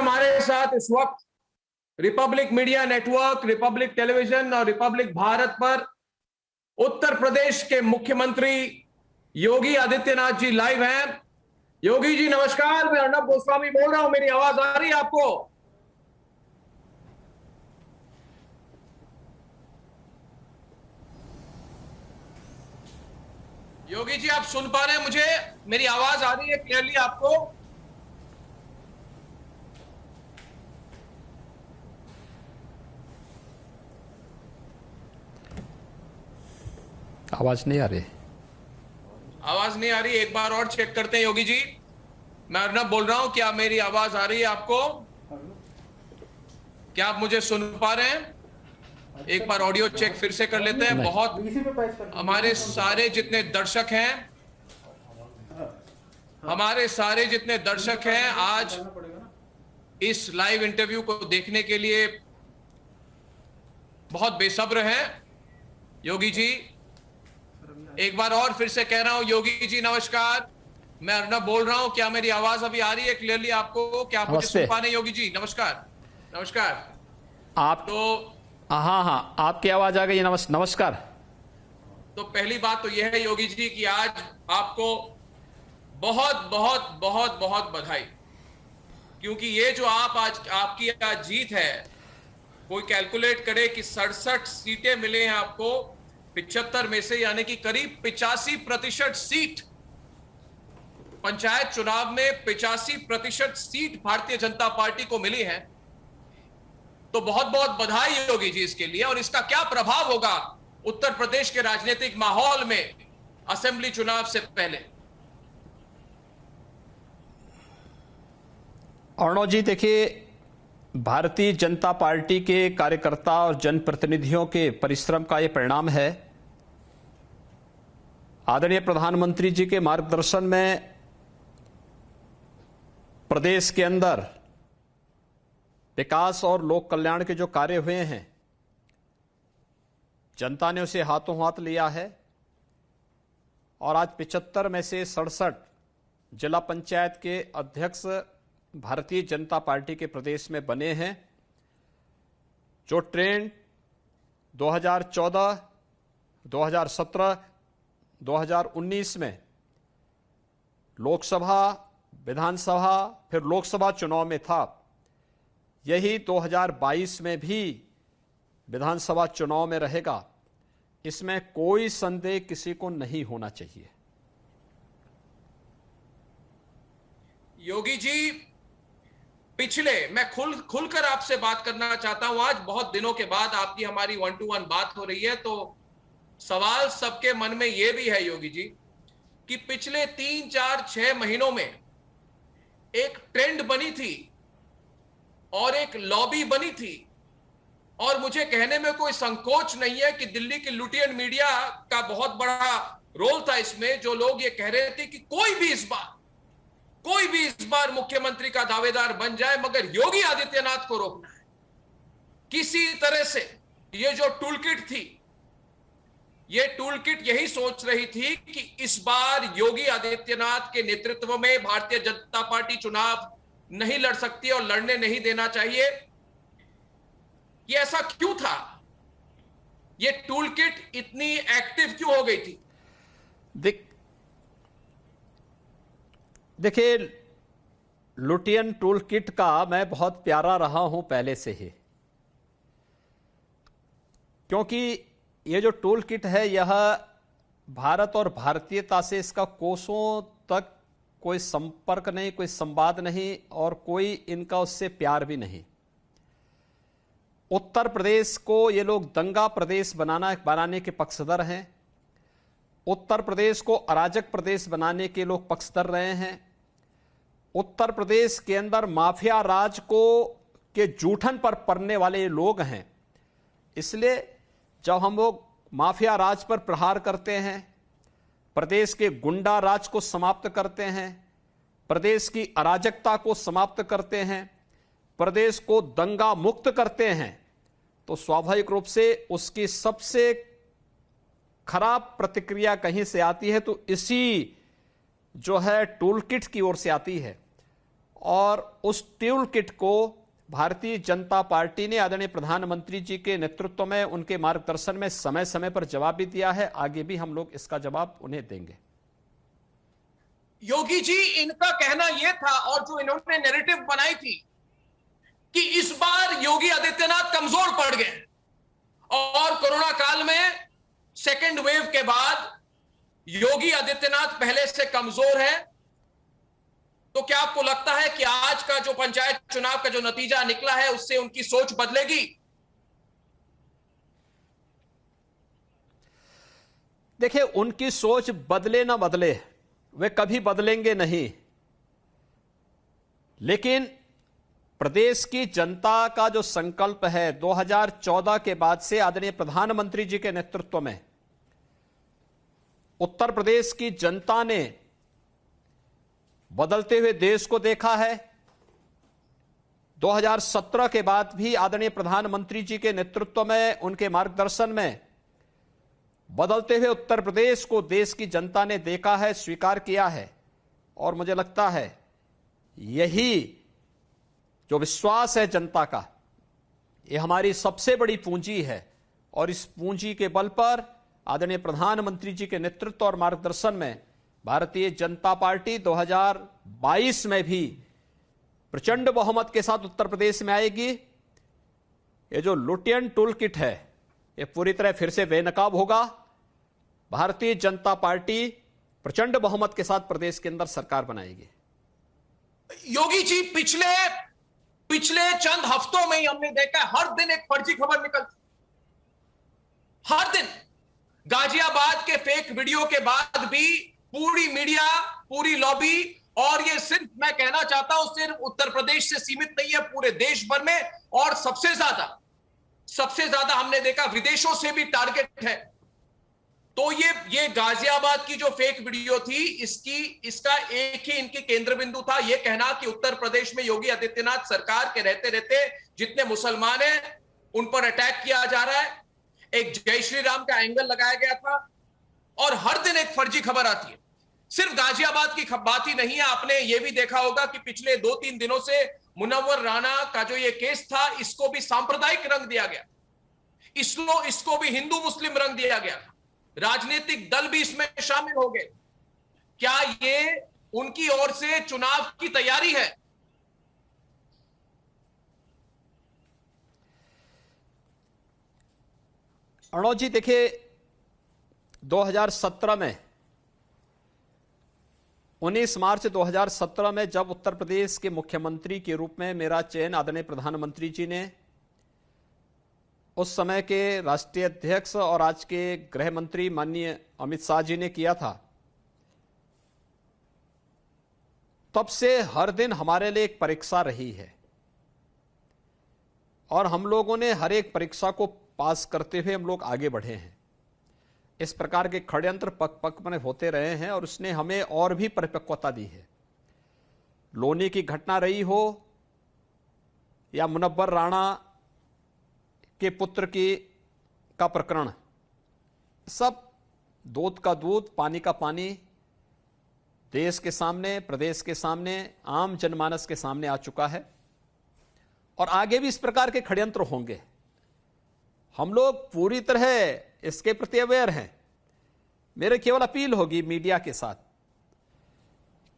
हमारे साथ इस वक्त Republic media network, Republic television और रिपब्लिक भारत पर उत्तर प्रदेश के मुख्यमंत्री योगी आदित्यनाथ जी लाइव हैं। योगी जी नमस्कार, मैं अर्नब गोस्वामी बोल रहा हूं। मेरी आवाज आ रही है आपको? योगी जी आप सुन पा रहे हैं मुझे? मेरी आवाज आ रही है क्लियरली आपको? आवाज नहीं आ रही। आवाज नहीं आ रही, एक बार और चेक करते हैं योगी जी। मैं अर्नब बोल रहा हूं, क्या मेरी आवाज आ रही है आपको? क्या आप मुझे सुन पा रहे हैं? एक बार ऑडियो चेक फिर से कर लेते हैं। बहुत हमारे सारे जितने दर्शक हैं, आज इस लाइव इंटरव्यू को देखने के लिए बहुत बेसब्र हैं। योगी जी एक बार और फिर से कह रहा हूं, योगी जी नमस्कार, मैं अर्नब बोल रहा हूं। क्या मेरी आवाज अभी आ रही है क्लियरली आपको? क्या आप मुझे सुन पा रहे हैं? योगी जी नमस्कार। नमस्कार। आप तो हाँ, आपकी आवाज आ गई। नमस्कार। तो पहली बात तो यह है योगी जी कि आज आपको बहुत बहुत बहुत बहुत बधाई, क्योंकि ये जो आपकी आज जीत है, कोई कैलकुलेट करे कि 67 सीटें मिले हैं आपको 75 में से, यानी कि करीब 85% सीट पंचायत चुनाव में 85% सीट भारतीय जनता पार्टी को मिली है। तो बहुत बहुत बधाई योगी जी इसके लिए। और इसका क्या प्रभाव होगा उत्तर प्रदेश के राजनीतिक माहौल में असेंबली चुनाव से पहले? अर्णव जी देखिए, भारतीय जनता पार्टी के कार्यकर्ता और जनप्रतिनिधियों के परिश्रम का यह परिणाम है। आदरणीय प्रधानमंत्री जी के मार्गदर्शन में प्रदेश के अंदर विकास और लोक कल्याण के जो कार्य हुए हैं, जनता ने उसे हाथों हाथ लिया है। और आज 75 में से 67 जिला पंचायत के अध्यक्ष भारतीय जनता पार्टी के प्रदेश में बने हैं। जो ट्रेंड 2014, 2017, 2019 में लोकसभा, विधानसभा फिर लोकसभा चुनाव में था, यही 2022 में भी विधानसभा चुनाव में रहेगा। इसमें कोई संदेह किसी को नहीं होना चाहिए। योगी जी मैं खुलकर आपसे बात करना चाहता हूं। आज बहुत दिनों के बाद आपकी हमारी 1 to 1 बात हो रही है, तो सवाल सबके मन में यह भी है योगी जी कि पिछले 3, 4, 6 महीनों में एक ट्रेंड बनी थी और एक लॉबी बनी थी, और मुझे कहने में कोई संकोच नहीं है कि दिल्ली की लुटियन मीडिया का बहुत बड़ा रोल था इसमें। जो लोग ये कह रहे थे कि कोई भी इस बार मुख्यमंत्री का दावेदार बन जाए, मगर योगी आदित्यनाथ को रोकना है किसी तरह से। ये जो टूलकिट थी, ये टूलकिट यही सोच रही थी कि इस बार योगी आदित्यनाथ के नेतृत्व में भारतीय जनता पार्टी चुनाव नहीं लड़ सकती और लड़ने नहीं देना चाहिए। ये ऐसा क्यों था? ये टूलकिट इतनी एक्टिव क्यों हो गई थी? देखिए, लुटियन टूलकिट का मैं बहुत प्यारा रहा हूं पहले से ही, क्योंकि ये जो टूलकिट है यह भारत और भारतीयता से इसका कोसों तक कोई संपर्क नहीं, कोई संवाद नहीं और कोई इनका उससे प्यार भी नहीं। उत्तर प्रदेश को ये लोग दंगा प्रदेश बनाने के पक्षधर हैं। उत्तर प्रदेश को अराजक प्रदेश बनाने के लोग पक्षधर रहे हैं। उत्तर प्रदेश के अंदर माफिया राज के जूठन पर पड़ने वाले लोग हैं। इसलिए जब हम लोग माफिया राज पर प्रहार करते हैं, प्रदेश के गुंडा राज को समाप्त करते हैं, प्रदेश की अराजकता को समाप्त करते हैं, प्रदेश को दंगा मुक्त करते हैं, तो स्वाभाविक रूप से उसकी सबसे खराब प्रतिक्रिया कहीं से आती है तो इसी जो है टूलकिट की ओर से आती है। और उस टूल किट को भारतीय जनता पार्टी ने आदरणीय प्रधानमंत्री जी के नेतृत्व में, उनके मार्गदर्शन में समय समय पर जवाब भी दिया है। आगे भी हम लोग इसका जवाब उन्हें देंगे। योगी जी, इनका कहना यह था और जो इन्होंने नैरेटिव बनाई थी कि इस बार योगी आदित्यनाथ कमजोर पड़ गए और कोरोना काल में सेकेंड वेव के बाद योगी आदित्यनाथ पहले से कमजोर है, तो क्या आपको लगता है कि आज का जो पंचायत चुनाव का जो नतीजा निकला है उससे उनकी सोच बदलेगी? देखिए, उनकी सोच बदले ना बदले, वे कभी बदलेंगे नहीं, लेकिन प्रदेश की जनता का जो संकल्प है 2014 के बाद से आदरणीय प्रधानमंत्री जी के नेतृत्व में उत्तर प्रदेश की जनता ने बदलते हुए देश को देखा है। 2017 के बाद भी आदरणीय प्रधानमंत्री जी के नेतृत्व में, उनके मार्गदर्शन में बदलते हुए उत्तर प्रदेश को देश की जनता ने देखा है, स्वीकार किया है। और मुझे लगता है यही जो विश्वास है जनता का, यह हमारी सबसे बड़ी पूंजी है। और इस पूंजी के बल पर आदरणीय प्रधानमंत्री जी के नेतृत्व और मार्गदर्शन में भारतीय जनता पार्टी 2022 में भी प्रचंड बहुमत के साथ उत्तर प्रदेश में आएगी। ये जो लुटियन टूल किट है, ये पूरी तरह फिर से बेनकाब होगा। भारतीय जनता पार्टी प्रचंड बहुमत के साथ प्रदेश के अंदर सरकार बनाएगी। योगी जी, पिछले चंद हफ्तों में ही हमने देखा है हर दिन एक फर्जी खबर निकलती, हर दिन। गाजियाबाद के फेक वीडियो के बाद भी पूरी मीडिया, पूरी लॉबी, और ये सिर्फ मैं कहना चाहता हूं सिर्फ उत्तर प्रदेश से सीमित नहीं है, पूरे देश भर में। और सबसे ज्यादा हमने देखा विदेशों से भी टारगेट है। तो ये गाजियाबाद की जो फेक वीडियो थी, इसका एक ही इनकी केंद्र बिंदु था, यह कहना कि उत्तर प्रदेश में योगी आदित्यनाथ सरकार के रहते रहते जितने मुसलमान हैं उन पर अटैक किया जा रहा है। एक जय श्री राम का एंगल लगाया गया था और हर दिन एक फर्जी खबर आती है। सिर्फ गाजियाबाद की बात ही नहीं है, आपने ये भी देखा होगा कि पिछले 2-3 दिनों से मुनव्वर राणा का जो ये केस था, इसको भी सांप्रदायिक रंग दिया गया, इसको भी हिंदू मुस्लिम रंग दिया गया, राजनीतिक दल भी इसमें शामिल हो गए। क्या ये उनकी ओर से चुनाव की तैयारी है? अर्णव जी, देखिए 2017 में 19 मार्च 2017 में जब उत्तर प्रदेश के मुख्यमंत्री के रूप में मेरा चयन आदरणीय प्रधानमंत्री जी ने, उस समय के राष्ट्रीय अध्यक्ष और आज के गृह मंत्री माननीय अमित शाह जी ने किया था, तब से हर दिन हमारे लिए एक परीक्षा रही है और हम लोगों ने हर एक परीक्षा को पास करते हुए हम लोग आगे बढ़े हैं। इस प्रकार के षड्यंत्र पक पक में होते रहे हैं और उसने हमें और भी परिपक्वता दी है। लोनी की घटना रही हो या मुनव्वर राणा के पुत्र का प्रकरण, सब दूध का दूध, पानी का पानी देश के सामने, प्रदेश के सामने, आम जनमानस के सामने आ चुका है और आगे भी इस प्रकार के षड्यंत्र होंगे। हम लोग पूरी तरह इसके प्रति अवेयर हैं। मेरे केवल अपील होगी मीडिया के साथ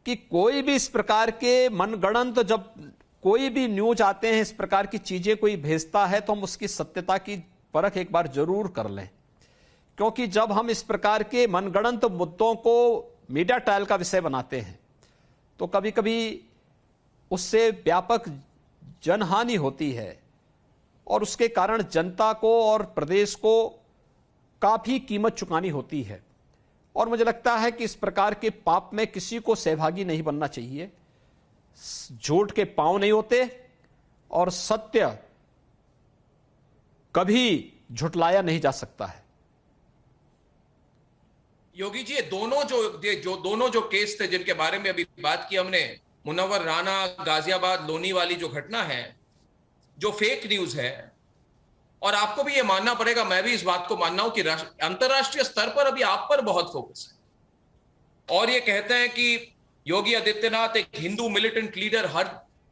कि कोई भी इस प्रकार के मनगढ़ंत, जब कोई भी न्यूज आते हैं, इस प्रकार की चीजें कोई भेजता है, तो हम उसकी सत्यता की परख एक बार जरूर कर लें, क्योंकि जब हम इस प्रकार के मनगढ़ंत मुद्दों को मीडिया ट्रायल का विषय बनाते हैं तो कभी कभी उससे व्यापक जनहानि होती है और उसके कारण जनता को और प्रदेश को काफी कीमत चुकानी होती है। और मुझे लगता है कि इस प्रकार के पाप में किसी को सहभागी नहीं बनना चाहिए। झूठ के पांव नहीं होते और सत्य कभी झुटलाया नहीं जा सकता है। योगी जी, ये दोनों जो केस थे जिनके बारे में अभी बात की हमने, मुनव्वर राणा, गाजियाबाद लोनी वाली जो घटना है, जो फेक न्यूज है, और आपको भी ये मानना पड़ेगा, मैं भी इस बात को मानना हूं कि अंतरराष्ट्रीय स्तर पर अभी आप पर बहुत फोकस है और ये कहते हैं कि योगी आदित्यनाथ एक हिंदू मिलिटेंट लीडर,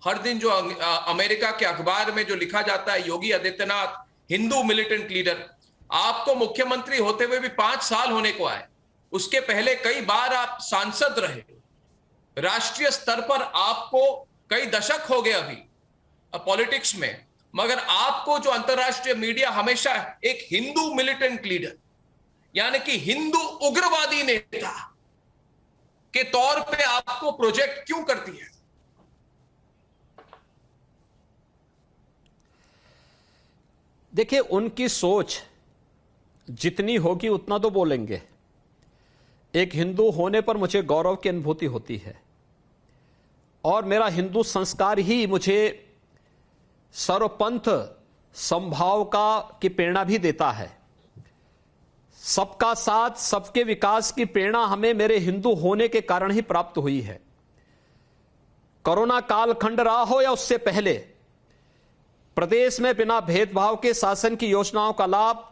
हर दिन जो अमेरिका के अखबार में जो लिखा जाता है, योगी आदित्यनाथ हिंदू मिलिटेंट लीडर। आपको मुख्यमंत्री होते हुए भी 5 साल होने को आए, उसके पहले कई बार आप सांसद रहे, राष्ट्रीय स्तर पर आपको कई दशक हो गए अभी पॉलिटिक्स में, मगर आपको जो अंतरराष्ट्रीय मीडिया हमेशा एक हिंदू मिलिटेंट लीडर यानी कि हिंदू उग्रवादी नेता के तौर पे आपको प्रोजेक्ट क्यों करती है? देखिए, उनकी सोच जितनी होगी उतना तो बोलेंगे। एक हिंदू होने पर मुझे गौरव की अनुभूति होती है और मेरा हिंदू संस्कार ही मुझे सर्वपंथ समभाव की प्रेरणा भी देता है। सबका साथ, सबके विकास की प्रेरणा हमें मेरे हिंदू होने के कारण ही प्राप्त हुई है। कोरोना कालखंड रहा हो या उससे पहले, प्रदेश में बिना भेदभाव के शासन की योजनाओं का लाभ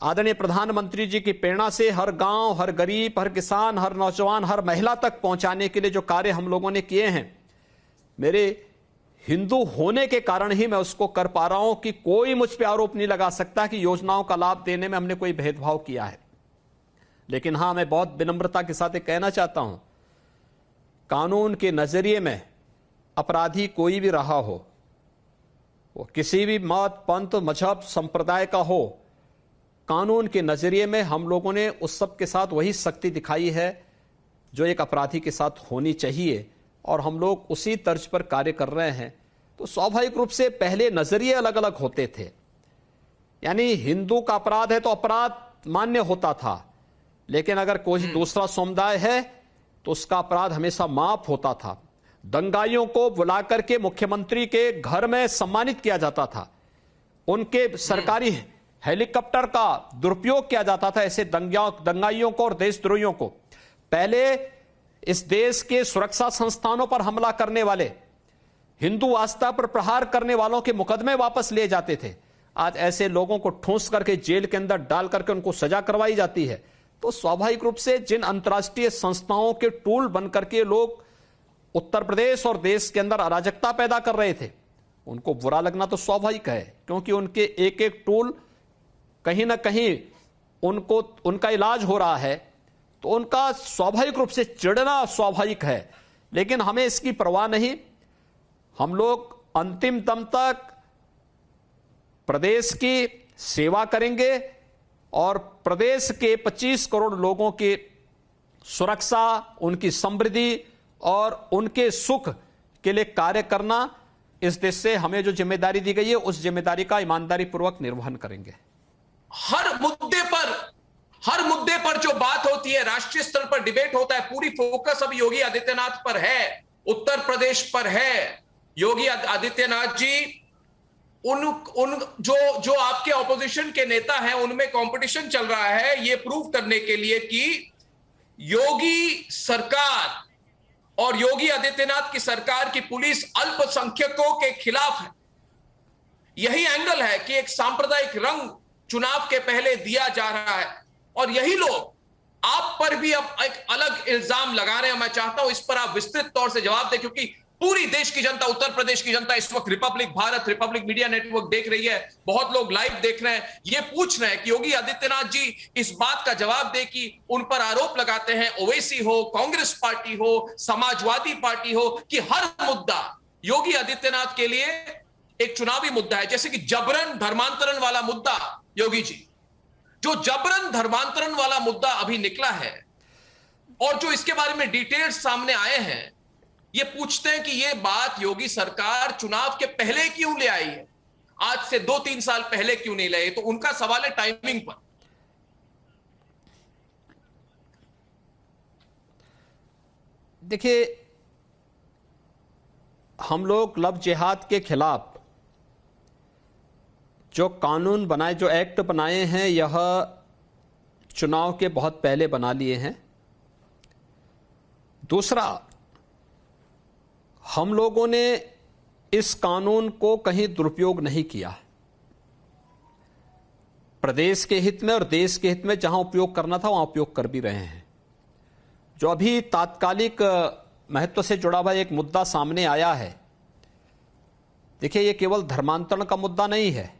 आदरणीय प्रधानमंत्री जी की प्रेरणा से हर गांव, हर गरीब, हर किसान, हर नौजवान, हर महिला तक पहुंचाने के लिए जो कार्य हम लोगों ने किए हैं, मेरे हिंदू होने के कारण ही मैं उसको कर पा रहा हूं कि कोई मुझ पे आरोप नहीं लगा सकता कि योजनाओं का लाभ देने में हमने कोई भेदभाव किया है। लेकिन हां, मैं बहुत विनम्रता के साथ कहना चाहता हूं, कानून के नजरिए में अपराधी कोई भी रहा हो, वो किसी भी मत, पंथ, मजहब, संप्रदाय का हो, कानून के नजरिए में हम लोगों ने उस सब के साथ वही सख्ती दिखाई है जो एक अपराधी के साथ होनी चाहिए और हम लोग उसी तर्ज पर कार्य कर रहे हैं। तो स्वाभाविक रूप से पहले नजरिए अलग अलग होते थे, यानी हिंदू का अपराध है तो अपराध मान्य होता था, लेकिन अगर कोई दूसरा समुदाय है तो उसका अपराध हमेशा माफ होता था। दंगाइयों को बुलाकर के मुख्यमंत्री के घर में सम्मानित किया जाता था, उनके सरकारी हेलीकॉप्टर का दुरुपयोग किया जाता था ऐसे दंगाइयों को और देशद्रोहियों को। पहले इस देश के सुरक्षा संस्थानों पर हमला करने वाले, हिंदू आस्था पर प्रहार करने वालों के मुकदमे वापस लिए जाते थे। आज ऐसे लोगों को ठूंस करके जेल के अंदर डाल करके उनको सजा करवाई जाती है। तो स्वाभाविक रूप से जिन अंतर्राष्ट्रीय संस्थाओं के टूल बनकर के लोग उत्तर प्रदेश और देश के अंदर अराजकता पैदा कर रहे थे, उनको बुरा लगना तो स्वाभाविक है, क्योंकि उनके एक एक टूल कहीं ना कहीं उनका इलाज हो रहा है, तो उनका स्वाभाविक रूप से चिढ़ना स्वाभाविक है। लेकिन हमें इसकी परवाह नहीं, हम लोग अंतिम दम तक प्रदेश की सेवा करेंगे और प्रदेश के 25 करोड़ लोगों की सुरक्षा, उनकी समृद्धि और उनके सुख के लिए कार्य करना, इस देश से हमें जो जिम्मेदारी दी गई है उस जिम्मेदारी का ईमानदारी पूर्वक निर्वहन करेंगे। हर मुद्दे पर जो बात होती है, राष्ट्रीय स्तर पर डिबेट होता है, पूरी फोकस अब योगी आदित्यनाथ पर है, उत्तर प्रदेश पर है। योगी आदित्यनाथ जी उन जो आपके ऑपोजिशन के नेता हैं उनमें कंपटीशन चल रहा है ये प्रूव करने के लिए कि योगी सरकार और योगी आदित्यनाथ की सरकार की पुलिस अल्पसंख्यकों के खिलाफ है। यही एंगल है कि एक सांप्रदायिक रंग चुनाव के पहले दिया जा रहा है और यही लोग आप पर भी अब एक अलग इल्जाम लगा रहे हैं। मैं चाहता हूं इस पर आप विस्तृत तौर से जवाब दें, क्योंकि पूरी देश की जनता, उत्तर प्रदेश की जनता इस वक्त Republic Bharat, Republic media network देख रही है, बहुत लोग लाइव देख रहे हैं, ये पूछ रहे हैं कि योगी आदित्यनाथ जी इस बात का जवाब दे कि उन पर आरोप लगाते हैं, ओवैसी हो, कांग्रेस पार्टी हो, समाजवादी पार्टी हो, कि हर मुद्दा योगी आदित्यनाथ के लिए एक चुनावी मुद्दा है। जैसे कि जबरन धर्मांतरण वाला मुद्दा, योगी जी जो जबरन धर्मांतरण वाला मुद्दा अभी निकला है और जो इसके बारे में डिटेल्स सामने आए हैं, ये पूछते हैं कि ये बात योगी सरकार चुनाव के पहले क्यों ले आई है, आज से 2-3 साल पहले क्यों नहीं लाई? तो उनका सवाल है टाइमिंग पर। देखिए, हम लोग लव जिहाद के खिलाफ जो कानून बनाए, जो एक्ट बनाए हैं, यह चुनाव के बहुत पहले बना लिए हैं। दूसरा, हम लोगों ने इस कानून को कहीं दुरुपयोग नहीं किया। प्रदेश के हित में और देश के हित में जहां उपयोग करना था वहां उपयोग कर भी रहे हैं। जो अभी तात्कालिक महत्व से जुड़ा हुआ एक मुद्दा सामने आया है। देखिए, ये केवल धर्मांतरण का मुद्दा नहीं है,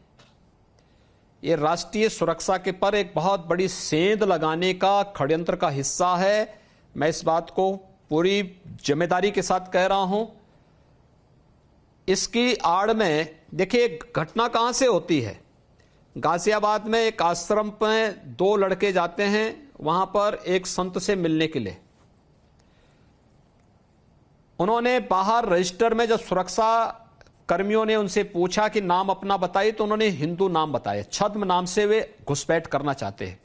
ये राष्ट्रीय सुरक्षा के पर एक बहुत बड़ी सेंध लगाने का षड्यंत्र का हिस्सा है। मैं इस बात को पूरी जिम्मेदारी के साथ कह रहा हूं। इसकी आड़ में देखिए घटना कहां से होती है। गाजियाबाद में एक आश्रम में 2 लड़के जाते हैं वहां पर एक संत से मिलने के लिए। उन्होंने बाहर रजिस्टर में जब सुरक्षा कर्मियों ने उनसे पूछा कि नाम अपना बताइए, तो उन्होंने हिंदू नाम बताया। छद्म नाम से वे घुसपैठ करना चाहते हैं।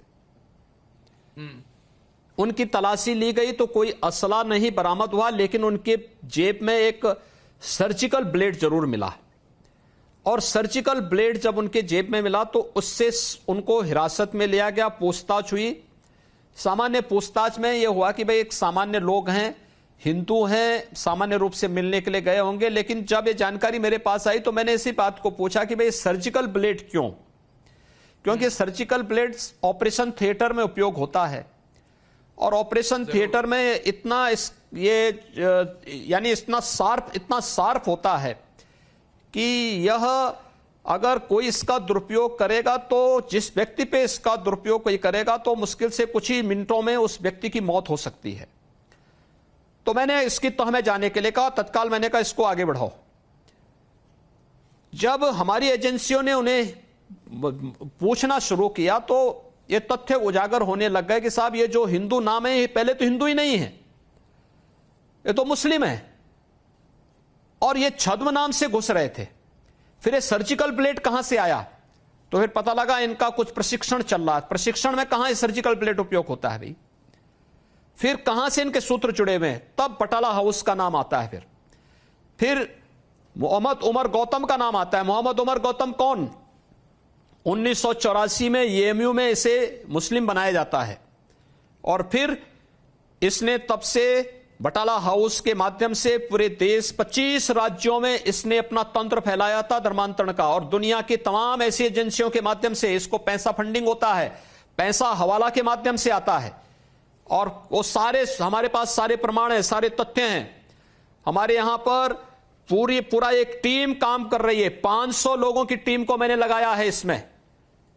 उनकी तलाशी ली गई तो कोई असला नहीं बरामद हुआ, लेकिन उनके जेब में एक सर्जिकल ब्लेड जरूर मिला। और सर्जिकल ब्लेड जब उनके जेब में मिला तो उससे उनको हिरासत में लिया गया, पूछताछ हुई। सामान्य पूछताछ में यह हुआ कि भाई एक सामान्य लोग हैं, हिंदू हैं, सामान्य रूप से मिलने के लिए गए होंगे। लेकिन जब ये जानकारी मेरे पास आई तो मैंने इसी बात को पूछा कि भाई सर्जिकल ब्लेड क्यों? क्योंकि सर्जिकल ब्लेड ऑपरेशन थिएटर में उपयोग होता है, और ऑपरेशन थिएटर में इतना यानी इतना शार्प होता है कि यह अगर कोई इसका दुरुपयोग करेगा तो जिस व्यक्ति पे इसका दुरुपयोग कोई करेगा तो मुश्किल से कुछ ही मिनटों में उस व्यक्ति की मौत हो सकती है। तो मैंने इसकी तह में जाने के लिए कहा, तत्काल मैंने कहा इसको आगे बढ़ाओ। जब हमारी एजेंसियों ने उन्हें पूछना शुरू किया तो ये तथ्य उजागर होने लग गए कि साहब ये जो हिंदू नाम है ये पहले तो हिंदू ही नहीं है, ये तो मुस्लिम है, और ये छद्म नाम से घुस रहे थे। फिर ये सर्जिकल ब्लेड कहां से आया? तो फिर पता लगा इनका कुछ प्रशिक्षण चल रहा है। प्रशिक्षण में कहां ये सर्जिकल ब्लेड उपयोग होता है भाई? फिर कहां से इनके सूत्र जुड़े हुए हैं? तब बटाला हाउस का नाम आता है। फिर मोहम्मद उमर गौतम का नाम आता है। मोहम्मद उमर गौतम कौन? 1984 में एएमयू में इसे मुस्लिम बनाया जाता है, और फिर इसने तब से बटाला हाउस के माध्यम से पूरे देश 25 राज्यों में इसने अपना तंत्र फैलाया था धर्मांतरण का, और दुनिया की तमाम ऐसी एजेंसियों के माध्यम से इसको पैसा फंडिंग होता है, पैसा हवाला के माध्यम से आता है। और वो सारे हमारे पास सारे प्रमाण है, सारे तथ्य हैं। हमारे यहां पर पूरा एक टीम काम कर रही है। 500 लोगों की टीम को मैंने लगाया है इसमें।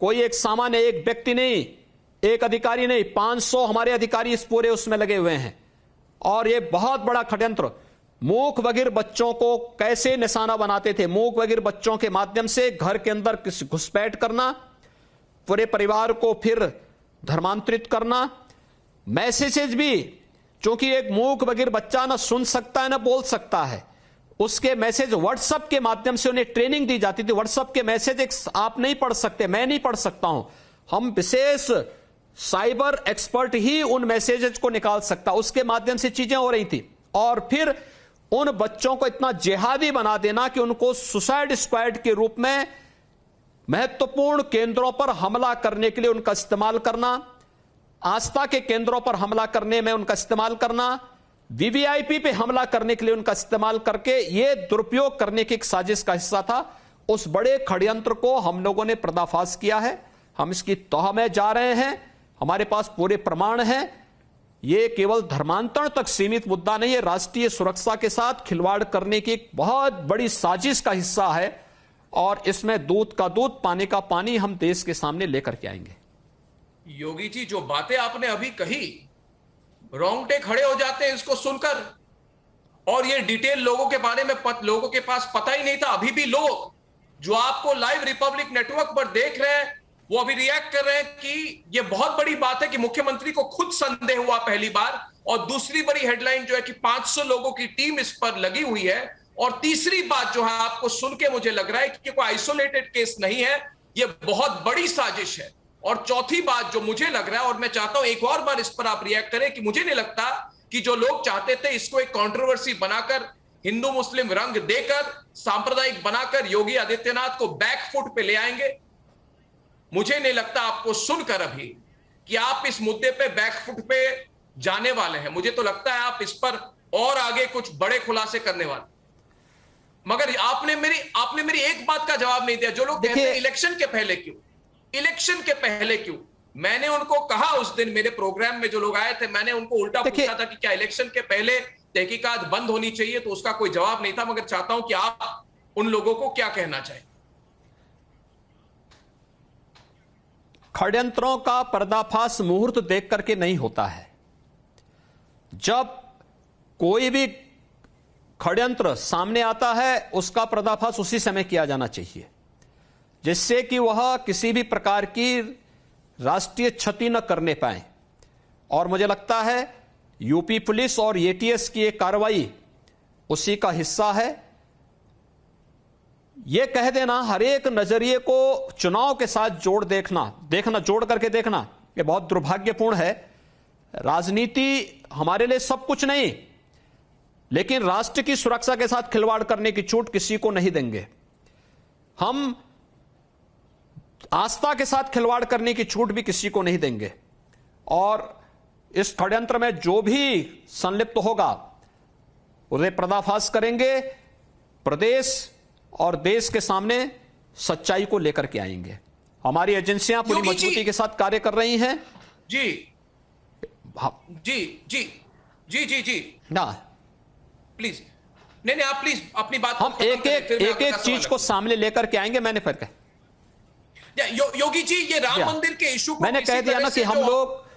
कोई एक सामान्य एक व्यक्ति नहीं, एक अधिकारी नहीं, 500 हमारे अधिकारी इस पूरे उसमें लगे हुए हैं। और ये बहुत बड़ा षड्यंत्र, मूक बधिर बच्चों को कैसे निशाना बनाते थे। मूक बधिर बच्चों के माध्यम से घर के अंदर घुसपैठ करना, पूरे परिवार को फिर धर्मांतरित करना। मैसेजेस भी, क्योंकि एक मूक बधिर बच्चा ना सुन सकता है ना बोल सकता है, उसके मैसेज व्हाट्सएप के माध्यम से उन्हें ट्रेनिंग दी जाती थी। व्हाट्सएप के मैसेज आप नहीं पढ़ सकते, मैं नहीं पढ़ सकता हूं, हम विशेष साइबर एक्सपर्ट ही उन मैसेजेस को निकाल सकता। उसके माध्यम से चीजें हो रही थी। और फिर उन बच्चों को इतना जिहादी बना देना कि उनको सुसाइड स्क्वाड के रूप में महत्वपूर्ण केंद्रों पर हमला करने के लिए उनका इस्तेमाल करना, आस्था के केंद्रों पर हमला करने में उनका इस्तेमाल करना, वीवीआईपी पे हमला करने के लिए उनका इस्तेमाल करके ये दुरुपयोग करने की एक साजिश का हिस्सा था। उस बड़े षड्यंत्र को हम लोगों ने पर्दाफाश किया है। हम इसकी तह में जा रहे हैं, हमारे पास पूरे प्रमाण हैं। ये केवल धर्मांतरण तक सीमित मुद्दा नहीं है, राष्ट्रीय सुरक्षा के साथ खिलवाड़ करने की एक बहुत बड़ी साजिश का हिस्सा है। और इसमें दूध का दूध, पानी का पानी हम देश के सामने लेकर के आएंगे। योगी जी, जो बातें आपने अभी कही, रोंगटे खड़े हो जाते हैं इसको सुनकर। और ये डिटेल लोगों के बारे में लोगों के पास पता ही नहीं था। अभी भी लोग जो आपको लाइव रिपब्लिक नेटवर्क पर देख रहे हैं वो अभी रिएक्ट कर रहे हैं कि ये बहुत बड़ी बात है कि मुख्यमंत्री को खुद संदेह हुआ पहली बार। और दूसरी बड़ी हेडलाइन जो है कि 500 लोगों की टीम इस पर लगी हुई है। और तीसरी बात जो है आपको सुन के मुझे लग रहा है कि कोई आइसोलेटेड केस नहीं है, ये बहुत बड़ी साजिश है। और चौथी बात जो मुझे लग रहा है, और मैं चाहता हूं एक और बार इस पर आप रिएक्ट करें, कि मुझे नहीं लगता कि जो लोग चाहते थे इसको एक कंट्रोवर्सी बनाकर, हिंदू मुस्लिम रंग देकर, सांप्रदायिक बनाकर योगी आदित्यनाथ को बैकफुट पे ले आएंगे। मुझे नहीं लगता आपको सुनकर अभी कि आप इस मुद्दे पे बैकफुट पे जाने वाले हैं। मुझे तो लगता है आप इस पर और आगे कुछ बड़े खुलासे करने वाले। मगर आपने मेरी एक बात का जवाब नहीं दिया। जो लोग कहते हैं इलेक्शन के पहले क्यों, इलेक्शन के पहले क्यों, मैंने उनको कहा उस दिन मेरे प्रोग्राम में जो लोग आए थे, मैंने उनको उल्टा पूछा था कि क्या इलेक्शन के पहले तहकीकात बंद होनी चाहिए, तो उसका कोई जवाब नहीं था। मगर चाहता हूं कि आप उन लोगों को क्या कहना चाहें। षड्यंत्रों का पर्दाफाश मुहूर्त देख करके नहीं होता है। जब कोई भी षड्यंत्र सामने आता है उसका पर्दाफाश उसी समय किया जाना चाहिए, जिससे कि वह किसी भी प्रकार की राष्ट्रीय क्षति न करने पाए। और मुझे लगता है यूपी पुलिस और एटीएस की एक कार्रवाई उसी का हिस्सा है। यह कह देना, हर एक नजरिए को चुनाव के साथ जोड़ करके देखना, यह बहुत दुर्भाग्यपूर्ण है। राजनीति हमारे लिए सब कुछ नहीं, लेकिन राष्ट्र की सुरक्षा के साथ खिलवाड़ करने की छूट किसी को नहीं देंगे। हम आस्था के साथ खिलवाड़ करने की छूट भी किसी को नहीं देंगे। और इस षड्यंत्र में जो भी संलिप्त होगा उसे पर्दाफाश करेंगे, प्रदेश और देश के सामने सच्चाई को लेकर के आएंगे। हमारी एजेंसियां पूरी मजबूती के साथ कार्य कर रही हैं। जी जी जी जी जी जी ना, प्लीज नहीं, आप प्लीज अपनी बात हम एक चीज को सामने लेकर के आएंगे। मैंने फिर योगी जी, ये राम मंदिर के इशू को मैंने कह दिया ना कि हम लोग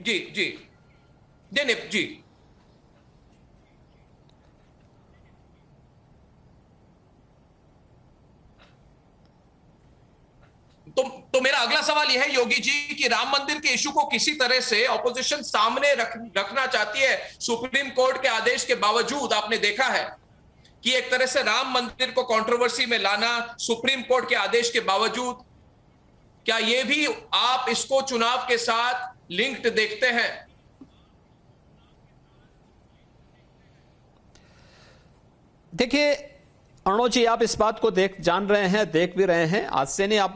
जी जी जी तो मेरा अगला सवाल यह है योगी जी कि राम मंदिर के इशू को किसी तरह से ऑपोजिशन सामने रखना चाहती है सुप्रीम कोर्ट के आदेश के बावजूद। आपने देखा है कि एक तरह से राम मंदिर को कंट्रोवर्सी में लाना सुप्रीम कोर्ट के आदेश के बावजूद, क्या यह भी आप इसको चुनाव के साथ लिंक्ड देखते हैं? देखिए अर्णव जी, आप इस बात को जान रहे हैं, देख भी रहे हैं। आज से नहीं, आप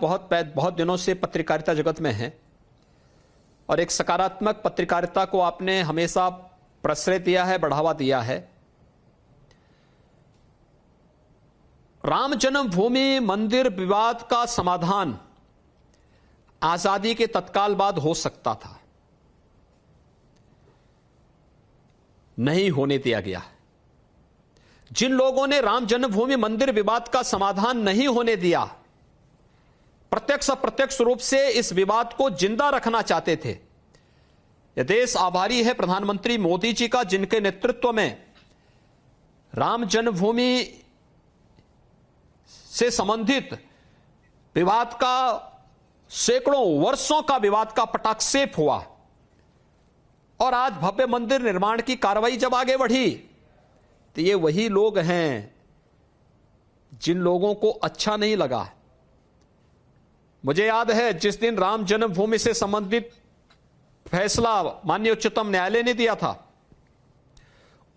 बहुत दिनों से पत्रकारिता जगत में हैं और एक सकारात्मक पत्रकारिता को आपने हमेशा प्रश्रय दिया है, बढ़ावा दिया है। राम जन्मभूमि मंदिर विवाद का समाधान आजादी के तत्काल बाद हो सकता था, नहीं होने दिया गया। जिन लोगों ने राम जन्मभूमि मंदिर विवाद का समाधान नहीं होने दिया, प्रत्यक्ष अप्रत्यक्ष रूप से इस विवाद को जिंदा रखना चाहते थे। यह देश आभारी है प्रधानमंत्री मोदी जी का, जिनके नेतृत्व में राम जन्मभूमि से संबंधित विवाद का, सैकड़ों वर्षों का विवाद का पटाक्षेप हुआ और आज भव्य मंदिर निर्माण की कार्रवाई जब आगे बढ़ी तो ये वही लोग हैं जिन लोगों को अच्छा नहीं लगा। मुझे याद है जिस दिन राम जन्मभूमि से संबंधित फैसला माननीय उच्चतम न्यायालय ने दिया था,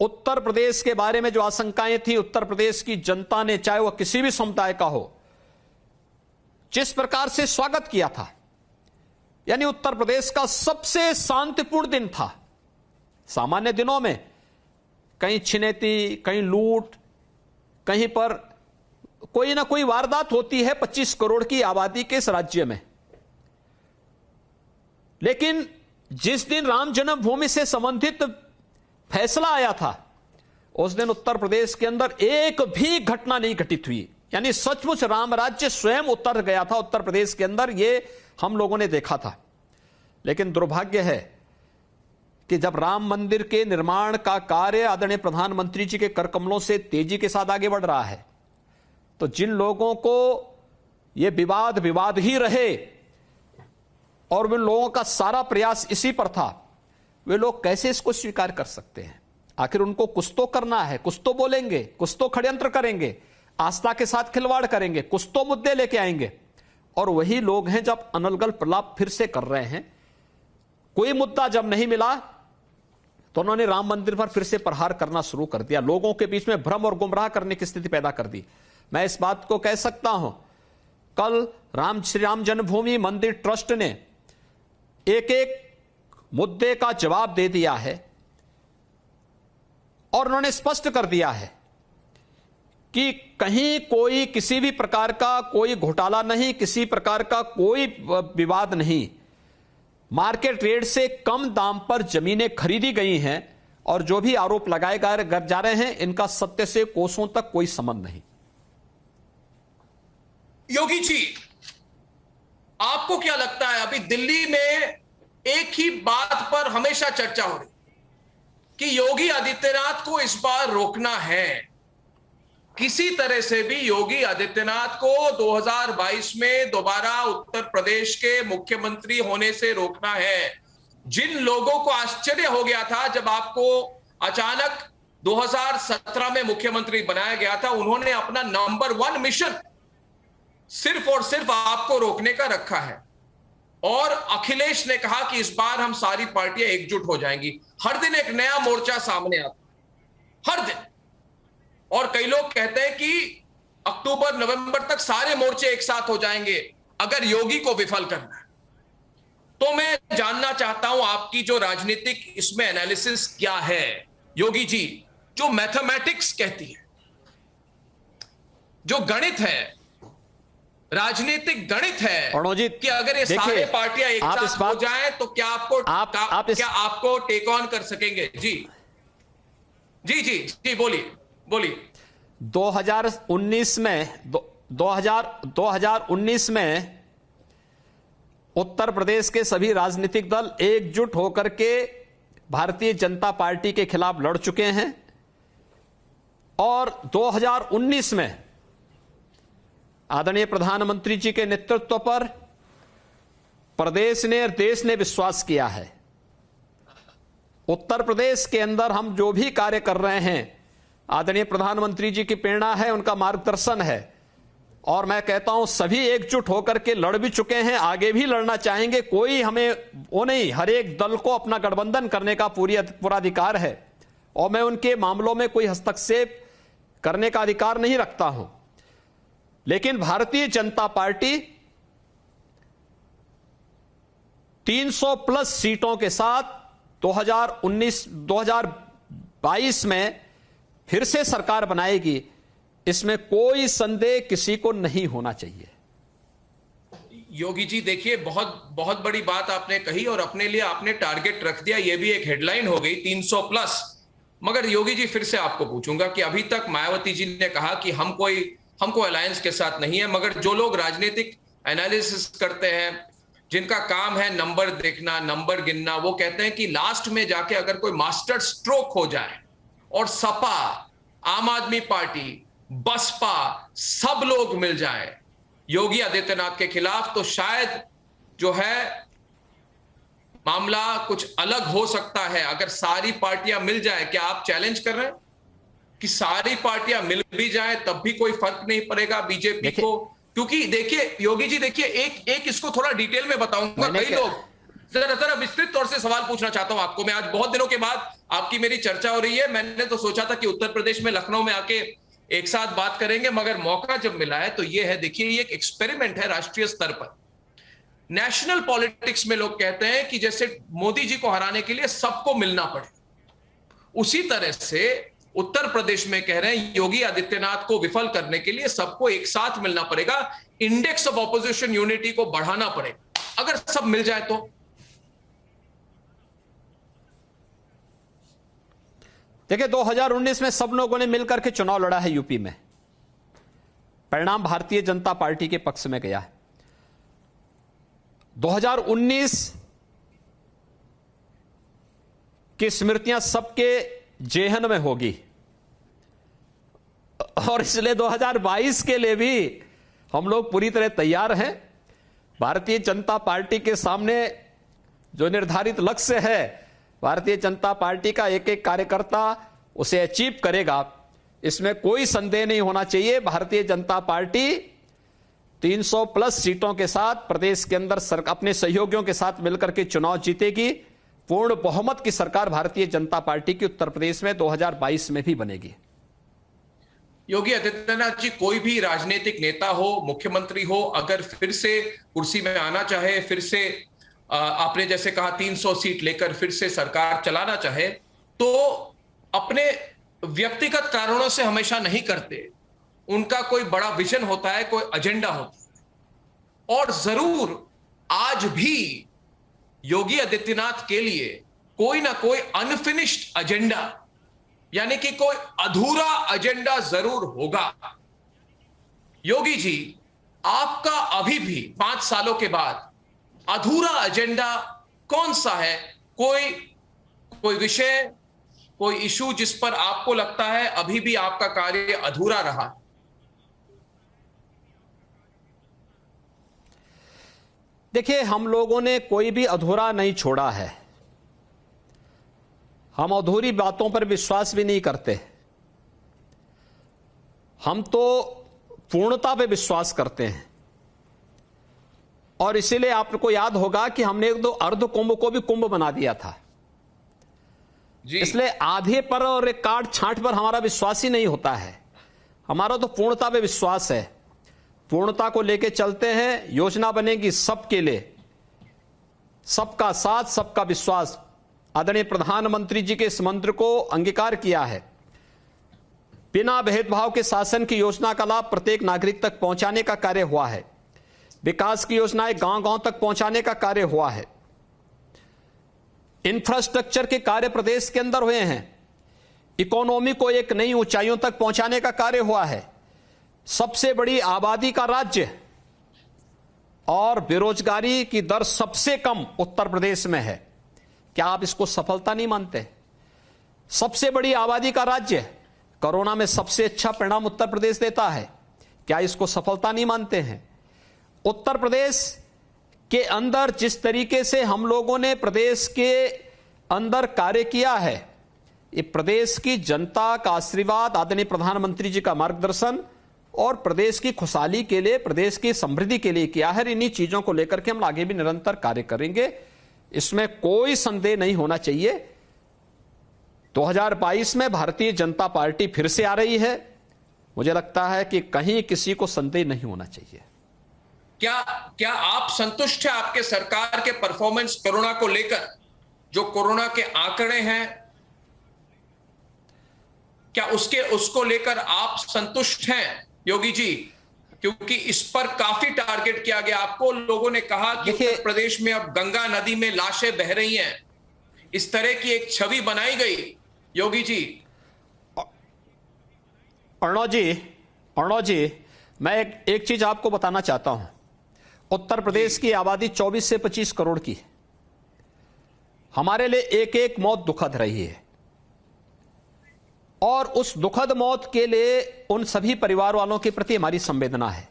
उत्तर प्रदेश के बारे में जो आशंकाएं थी, उत्तर प्रदेश की जनता ने, चाहे वह किसी भी समुदाय का हो, जिस प्रकार से स्वागत किया था, यानी उत्तर प्रदेश का सबसे शांतिपूर्ण दिन था। सामान्य दिनों में कहीं छिनैती, कहीं लूट, कहीं पर कोई ना कोई वारदात होती है 25 करोड़ की आबादी के इस राज्य में। लेकिन जिस दिन राम जन्मभूमि से संबंधित फैसला आया था, उस दिन उत्तर प्रदेश के अंदर एक भी घटना नहीं घटित हुई, यानी सचमुच राम राज्य स्वयं उतर गया था उत्तर प्रदेश के अंदर। ये हम लोगों ने देखा था। लेकिन दुर्भाग्य है कि जब राम मंदिर के निर्माण का कार्य आदरणीय प्रधानमंत्री जी के करकमलों से तेजी के साथ आगे बढ़ रहा है, तो जिन लोगों को यह विवाद ही रहे और उन लोगों का सारा प्रयास इसी पर था, वे लोग कैसे इसको स्वीकार कर सकते हैं? आखिर उनको कुछ तो करना है, कुछ तो बोलेंगे, कुछ तो षड्यंत्र करेंगे, आस्था के साथ खिलवाड़ करेंगे, कुछ तो मुद्दे लेके आएंगे। और वही लोग हैं जब अनलगल प्रलाप फिर से कर रहे हैं। कोई मुद्दा जब नहीं मिला तो उन्होंने राम मंदिर पर फिर से प्रहार करना शुरू कर दिया, लोगों के बीच में भ्रम और गुमराह करने की स्थिति पैदा कर दी। मैं इस बात को कह सकता हूं, कल श्री राम जन्मभूमि मंदिर ट्रस्ट ने एक एक मुद्दे का जवाब दे दिया है और उन्होंने स्पष्ट कर दिया है कि कहीं कोई किसी भी प्रकार का कोई घोटाला नहीं, किसी प्रकार का कोई विवाद नहीं। मार्केट रेट से कम दाम पर जमीनें खरीदी गई हैं और जो भी आरोप लगाए जा रहे हैं इनका सत्य से कोसों तक कोई संबंध नहीं। योगी जी, आपको क्या लगता है, अभी दिल्ली में एक ही बात पर हमेशा चर्चा हो रही कि योगी आदित्यनाथ को इस बार रोकना है, किसी तरह से भी योगी आदित्यनाथ को 2022 में दोबारा उत्तर प्रदेश के मुख्यमंत्री होने से रोकना है। जिन लोगों को आश्चर्य हो गया था जब आपको अचानक 2017 में मुख्यमंत्री बनाया गया था, उन्होंने अपना नंबर 1 मिशन सिर्फ और सिर्फ आपको रोकने का रखा है। और अखिलेश ने कहा कि इस बार हम सारी पार्टियां एकजुट हो जाएंगी। हर दिन एक नया मोर्चा सामने आता, हर दिन। और कई लोग कहते हैं कि अक्टूबर नवंबर तक सारे मोर्चे एक साथ हो जाएंगे अगर योगी को विफल करना है। तो मैं जानना चाहता हूं आपकी जो राजनीतिक इसमें एनालिसिस क्या है योगी जी, जो मैथमेटिक्स कहती है, जो गणित है, राजनीतिक गणित है कि अगर ये सारे पार्टियां एक साथ हो जाएं तो क्या आपको टेक ऑन कर सकेंगे? जी जी जी जी, बोलिए बोलिए। 2019 में उत्तर प्रदेश के सभी राजनीतिक दल एकजुट होकर के भारतीय जनता पार्टी के खिलाफ लड़ चुके हैं और 2019 में आदरणीय प्रधानमंत्री जी के नेतृत्व पर प्रदेश ने और देश ने विश्वास किया है। उत्तर प्रदेश के अंदर हम जो भी कार्य कर रहे हैं आदरणीय प्रधानमंत्री जी की प्रेरणा है, उनका मार्गदर्शन है और मैं कहता हूं सभी एकजुट होकर के लड़ भी चुके हैं, आगे भी लड़ना चाहेंगे। कोई हमें वो नहीं, हर एक दल को अपना गठबंधन करने का पूरा अधिकार है और मैं उनके मामलों में कोई हस्तक्षेप करने का अधिकार नहीं रखता हूं। लेकिन भारतीय जनता पार्टी 300+ सीटों के साथ 2022 में फिर से सरकार बनाएगी, इसमें कोई संदेह किसी को नहीं होना चाहिए। योगी जी देखिए, बहुत बड़ी बात आपने कही और अपने लिए आपने टारगेट रख दिया, यह भी एक हेडलाइन हो गई 300+। मगर योगी जी फिर से आपको पूछूंगा कि अभी तक मायावती जी ने कहा कि हमको अलायंस के साथ नहीं है, मगर जो लोग राजनीतिक एनालिसिस करते हैं, जिनका काम है नंबर देखना, नंबर गिनना, वो कहते हैं कि लास्ट में जाके अगर कोई मास्टर स्ट्रोक हो जाए और सपा, आम आदमी पार्टी, बसपा सब लोग मिल जाए योगी आदित्यनाथ के खिलाफ, तो शायद जो है मामला कुछ अलग हो सकता है। अगर सारी पार्टियां मिल जाए, क्या आप चैलेंज कर रहे हैं कि सारी पार्टियां मिल भी जाए तब भी कोई फर्क नहीं पड़ेगा बीजेपी को? क्योंकि देखिए योगी जी, देखिए एक इसको थोड़ा डिटेल में बताऊंगा। कई लोग जरा विस्तृत तौर से सवाल पूछना चाहता हूं आपको मैं। आज बहुत दिनों के बाद आपकी मेरी चर्चा हो रही है। मैंने तो सोचा था कि उत्तर प्रदेश में, लखनऊ में आके एक साथ बात करेंगे, मगर मौका जब मिला है तो ये है, देखिए ये एक एक्सपेरिमेंट है राष्ट्रीय स्तर पर। नेशनल पॉलिटिक्स में लोग कहते हैं कि जैसे मोदी जी को हराने के लिए सबको मिलना पड़े, उसी तरह से उत्तर प्रदेश में कह रहे हैं योगी आदित्यनाथ को विफल करने के लिए सबको एक साथ मिलना पड़ेगा, इंडेक्स ऑफ ऑपोजिशन यूनिटी को बढ़ाना पड़ेगा। अगर सब मिल जाए तो देखिए 2019 में सब लोगों ने मिलकर के चुनाव लड़ा है यूपी में, परिणाम भारतीय जनता पार्टी के पक्ष में गया है। 2019 की स्मृतियां सबके जेहन में होगी और इसलिए 2022 के लिए भी हम लोग पूरी तरह तैयार हैं। भारतीय जनता पार्टी के सामने जो निर्धारित लक्ष्य है, भारतीय जनता पार्टी का एक एक कार्यकर्ता उसे अचीव करेगा, इसमें कोई संदेह नहीं होना चाहिए। भारतीय जनता पार्टी 300+ सीटों के साथ प्रदेश के अंदर अपने सहयोगियों के साथ मिलकर के चुनाव जीतेगी। पूर्ण बहुमत की सरकार भारतीय जनता पार्टी की उत्तर प्रदेश में 2022 में भी बनेगी। योगी आदित्यनाथ जी, कोई भी राजनीतिक नेता हो, मुख्यमंत्री हो, अगर फिर से कुर्सी में आना चाहे, फिर से आपने जैसे कहा 300 सीट लेकर फिर से सरकार चलाना चाहे, तो अपने व्यक्तिगत कारणों से हमेशा नहीं करते। उनका कोई बड़ा विजन होता है, कोई एजेंडा होता है। और जरूर आज भी योगी आदित्यनाथ के लिए कोई ना कोई अनफिनिश्ड एजेंडा, यानी कि कोई अधूरा एजेंडा जरूर होगा। योगी जी, आपका अभी भी 5 सालों के बाद अधूरा एजेंडा कौन सा है? कोई विषय, कोई इशू जिस पर आपको लगता है अभी भी आपका कार्य अधूरा रहा? देखिए, हम लोगों ने कोई भी अधूरा नहीं छोड़ा है। हम अधूरी बातों पर विश्वास भी नहीं करते। हम तो पूर्णता पे विश्वास करते हैं। और इसीलिए आपको याद होगा कि हमने एक दो अर्ध कुंभ को भी कुंभ बना दिया था जी। इसलिए आधे पर और एक काट छांट पर हमारा विश्वास ही नहीं होता है। हमारा तो पूर्णता पे विश्वास है। पूर्णता को लेके चलते हैं। योजना बनेगी सबके लिए, सबका साथ, सबका विश्वास। आदरणीय प्रधानमंत्री जी के इस मंत्र को अंगीकार किया है। बिना भेदभाव के शासन की योजना का लाभ प्रत्येक नागरिक तक पहुंचाने का कार्य हुआ है। विकास की योजनाएं गांव-गांव तक पहुंचाने का कार्य हुआ है। इंफ्रास्ट्रक्चर के कार्य प्रदेश के अंदर हुए हैं। इकोनॉमी को एक नई ऊंचाइयों तक पहुंचाने का कार्य हुआ है। सबसे बड़ी आबादी का राज्य और बेरोजगारी की दर सबसे कम उत्तर प्रदेश में है। क्या आप इसको सफलता नहीं मानते? सबसे बड़ी आबादी का राज्य, कोरोना में सबसे अच्छा परिणाम उत्तर प्रदेश देता है। क्या इसको सफलता नहीं मानते हैं? उत्तर प्रदेश के अंदर जिस तरीके से हम लोगों ने प्रदेश के अंदर कार्य किया है, ये प्रदेश की जनता का आशीर्वाद, आदरणीय प्रधानमंत्री जी का मार्गदर्शन और प्रदेश की खुशहाली के लिए, प्रदेश की समृद्धि के लिए किया है। इन्हीं चीजों को लेकर के हम आगे भी निरंतर कार्य करेंगे, इसमें कोई संदेह नहीं होना चाहिए। 2022 में भारतीय जनता पार्टी फिर से आ रही है। मुझे लगता है कि कहीं किसी को संदेह नहीं होना चाहिए। क्या आप संतुष्ट हैं आपके सरकार के परफॉर्मेंस कोरोना को लेकर? जो कोरोना के आंकड़े हैं, क्या उसको लेकर आप संतुष्ट हैं योगी जी? क्योंकि इस पर काफी टारगेट किया गया। आपको लोगों ने कहा कि उत्तर प्रदेश में अब गंगा नदी में लाशें बह रही हैं, इस तरह की एक छवि बनाई गई। योगी जी, अर्णव जी, मैं एक चीज आपको बताना चाहता हूं। उत्तर प्रदेश की आबादी 24 से 25 करोड़ की है। हमारे लिए एक एक मौत दुखद रही है और उस दुखद मौत के लिए उन सभी परिवार वालों के प्रति हमारी संवेदना है।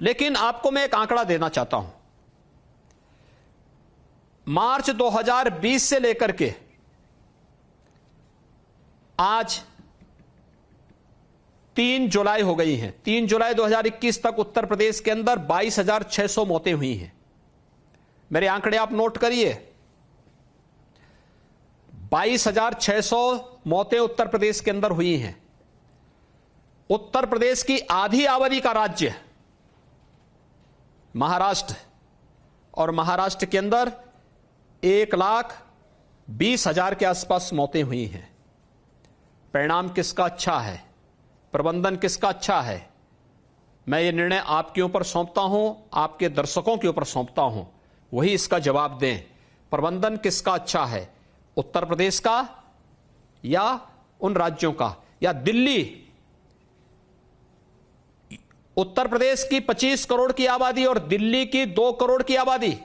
लेकिन आपको मैं एक आंकड़ा देना चाहता हूं। मार्च 2020 से लेकर के आज 3 जुलाई हो गई हैं। 3 जुलाई 2021 तक उत्तर प्रदेश के अंदर 22,600 मौतें हुई हैं। मेरे आंकड़े आप नोट करिए। 22,600 मौतें उत्तर प्रदेश के अंदर हुई हैं। उत्तर प्रदेश की आधी आबादी का राज्य महाराष्ट्र, और महाराष्ट्र के अंदर 1,20,000 के आसपास मौतें हुई हैं। परिणाम किसका अच्छा है? प्रबंधन किसका अच्छा है? मैं ये निर्णय आपके ऊपर सौंपता हूं, आपके दर्शकों के ऊपर सौंपता हूं, वही इसका जवाब दें। प्रबंधन किसका अच्छा है? उत्तर प्रदेश का या उन राज्यों का, या दिल्ली? उत्तर प्रदेश की 25 करोड़ की आबादी और दिल्ली की 2 करोड़ की आबादी।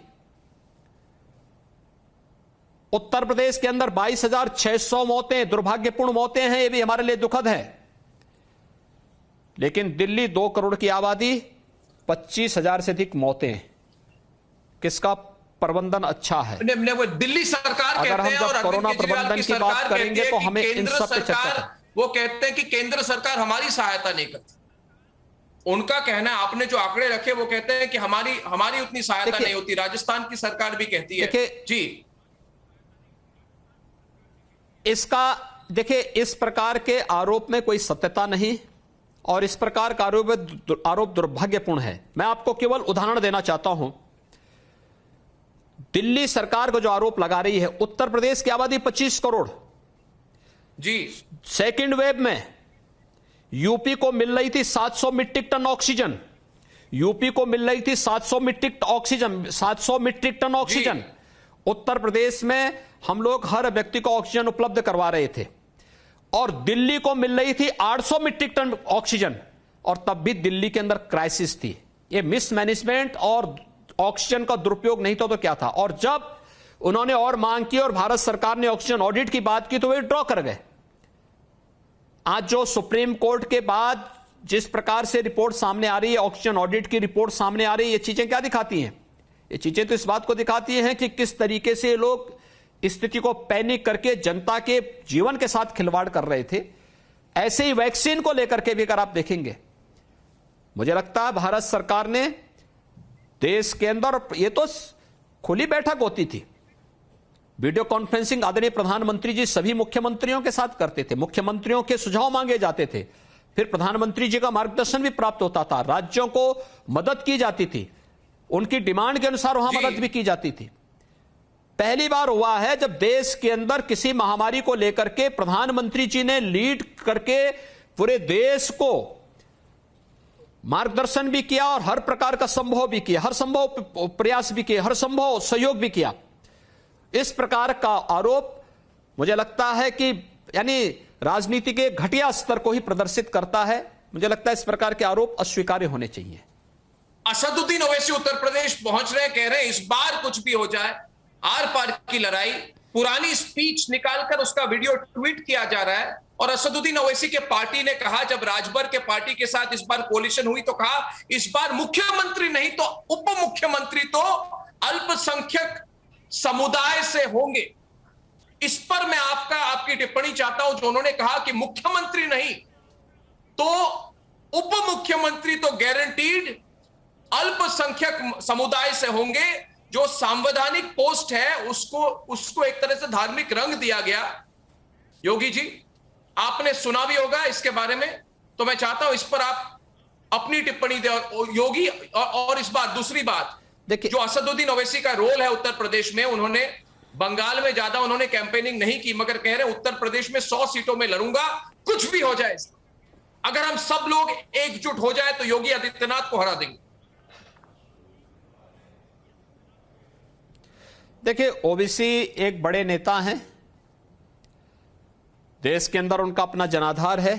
उत्तर प्रदेश के अंदर 22,600 मौतें, दुर्भाग्यपूर्ण मौतें हैं, ये भी हमारे लिए दुखद है। लेकिन दिल्ली 2 करोड़ की आबादी, 25,000 से अधिक मौतें। किसका प्रबंधन अच्छा है? दिल्ली सरकार अगर हम जब कोरोना प्रबंधन की बात करेंगे तो हमें इन सब पे चर्चा करनी। वो कहते हैं कि केंद्र सरकार हमारी सहायता नहीं करती। उनका कहना है, आपने जो आंकड़े रखे वो कहते हैं कि हमारी उतनी सहायता नहीं होती। राजस्थान की सरकार भी कहती है जी। इसका देखिए, इस प्रकार के आरोप में कोई सत्यता नहीं और इस प्रकार का आरोप दुर्भाग्यपूर्ण है। मैं आपको केवल उदाहरण देना चाहता हूं। दिल्ली सरकार को जो आरोप लगा रही है, उत्तर प्रदेश की आबादी 25 करोड़ जी। सेकेंड वेव में यूपी को मिल रही थी 700 मीट्रिक टन ऑक्सीजन। यूपी को मिल रही थी 700 metric ton oxygen. Uttar Pradesh में हम लोग हर व्यक्ति को ऑक्सीजन उपलब्ध करवा रहे थे और दिल्ली को मिल रही थी 800 मीट्रिक टन ऑक्सीजन, और तब भी दिल्ली के अंदर क्राइसिस थी। ये मिसमैनेजमेंट और ऑक्सीजन का दुरुपयोग नहीं तो क्या था। और जब उन्होंने और मांग की और भारत सरकार ने ऑक्सीजन ऑडिट की बात की तो वे ड्रॉ कर गए। आज जो सुप्रीम कोर्ट के बाद जिस प्रकार से रिपोर्ट सामने आ रही है, ऑक्सीजन ऑडिट की रिपोर्ट सामने आ रही है, ये चीजें क्या दिखाती हैं? ये चीजें तो इस बात को दिखाती हैं कि किस तरीके से लोग स्थिति को पैनिक करके जनता के जीवन के साथ खिलवाड़ कर रहे थे। ऐसे ही वैक्सीन को लेकर के भी अगर आप देखेंगे, मुझे लगता है भारत सरकार ने देश के अंदर, ये तो खुली बैठक होती थी, वीडियो कॉन्फ्रेंसिंग आदरणीय प्रधानमंत्री जी सभी मुख्यमंत्रियों के साथ करते थे, मुख्यमंत्रियों के सुझाव मांगे जाते थे, फिर प्रधानमंत्री जी का मार्गदर्शन भी प्राप्त होता था, राज्यों को मदद की जाती थी, उनकी डिमांड के अनुसार वहां मदद भी की जाती थी। पहली बार हुआ है जब देश के अंदर किसी महामारी को लेकर के प्रधानमंत्री जी ने लीड करके पूरे देश को मार्गदर्शन भी किया और हर प्रकार का संभव भी किया, हर संभव प्रयास भी किया, हर संभव सहयोग भी किया। इस प्रकार का आरोप मुझे लगता है कि यानी राजनीति के घटिया स्तर को ही प्रदर्शित करता है। मुझे लगता है इस प्रकार के आरोप अस्वीकार्य होने चाहिए। असदुद्दीन ओवैसी उत्तर प्रदेश पहुंच रहे, कह रहे हैं इस बार कुछ भी हो जाए, आर पार की लड़ाई, पुरानी स्पीच निकालकर उसका वीडियो ट्वीट किया जा रहा है। और असदुद्दीन ओवैसी के पार्टी ने कहा, जब राजभर के पार्टी के साथ इस बार कोलिशन हुई तो कहा इस बार मुख्यमंत्री नहीं तो उप मुख्यमंत्री तो अल्पसंख्यक समुदाय से होंगे। इस पर मैं आपकी टिप्पणी चाहता हूं, जो उन्होंने कहा कि मुख्यमंत्री नहीं तो उप मुख्यमंत्री तो गारंटीड अल्पसंख्यक समुदाय से होंगे। जो संवैधानिक पोस्ट है उसको एक तरह से धार्मिक रंग दिया गया। योगी जी, आपने सुना भी होगा इसके बारे में, तो मैं चाहता हूं इस पर आप अपनी टिप्पणी दें। योगी, और इस बात, दूसरी बात देखिए, जो असदुद्दीन ओवैसी का रोल है उत्तर प्रदेश में, उन्होंने बंगाल में ज्यादा उन्होंने कैंपेनिंग नहीं की, मगर कह रहे उत्तर प्रदेश में 100 सीटों में लड़ूंगा, कुछ भी हो जाए। अगर हम सब लोग एकजुट हो जाए तो योगी आदित्यनाथ को हरा देंगे। देखिए, ओबीसी एक बड़े नेता हैं, देश के अंदर उनका अपना जनाधार है।